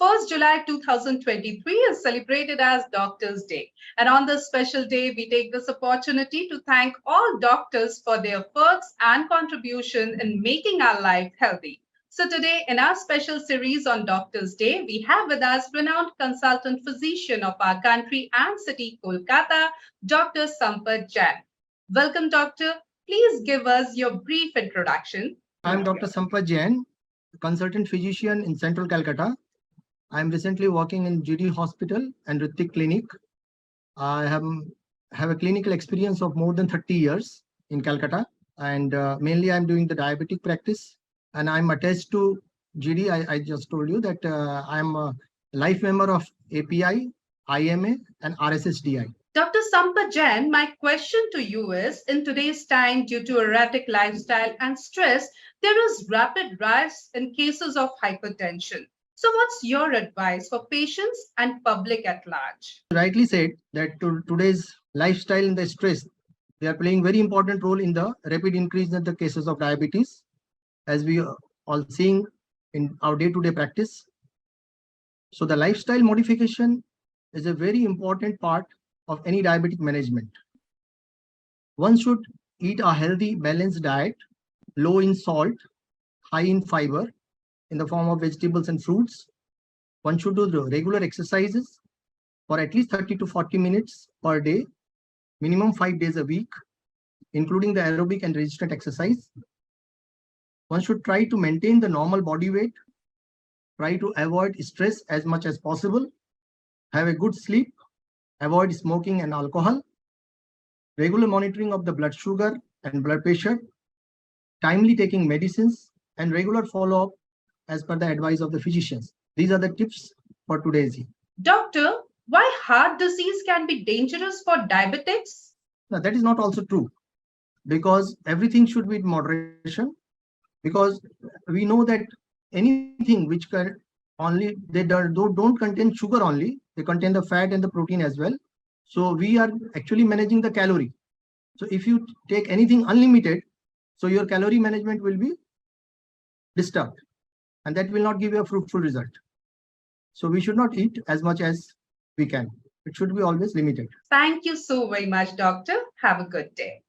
1st July 2023 is celebrated as Doctors' Day. And on this special day, we take this opportunity to thank all doctors for their efforts and contribution in making our life healthy. So today, in our special series on Doctors' Day, we have with us renowned consultant physician of our country and city, Kolkata, Dr. Sampat Jain. Welcome, doctor. Please give us your brief introduction. I am Dr. Sampat Jain, consultant physician in Central Calcutta. I am recently working in GD Hospital and Ritik Clinic. I have a clinical experience of more than 30 years in Calcutta, and mainly I am doing the diabetic practice. And I am attached to GD. I just told you that I am a life member of API, IMA, and RSSDI. Dr. Sampat Jain, my question to you is, in today's time, due to erratic lifestyle and stress, there is rapid rise in cases of hypertension. So what's your advice for patients and public at large? Rightly said that today's lifestyle and the stress, they are playing very important role in the rapid increase in the cases of diabetes, as we are all seeing in our day-to-day practice. So the lifestyle modification is a very important part of any diabetic management. One should eat a healthy, balanced diet, low in salt, high in fiber, in the form of vegetables and fruits. One should do the regular exercises for at least 30 to 40 minutes per day, minimum 5 days a week, including the aerobic and resistant exercise. One should try to maintain the normal body weight, try to avoid stress as much as possible, have a good sleep, avoid smoking and alcohol, regular monitoring of the blood sugar and blood pressure, timely taking medicines, and regular follow-up as per the advice of the physicians. These are the tips for today's year. Doctor, why heart disease can be dangerous for diabetics? Now, that is not also true, because everything should be in moderation, because we know that anything which can only, they don't contain sugar only, they contain the fat and the protein as well. So we are actually managing the calorie. So if you take anything unlimited, so your calorie management will be disturbed, and that will not give you a fruitful result. So we should not eat as much as we can. It should be always limited. Thank you so very much, doctor. Have a good day.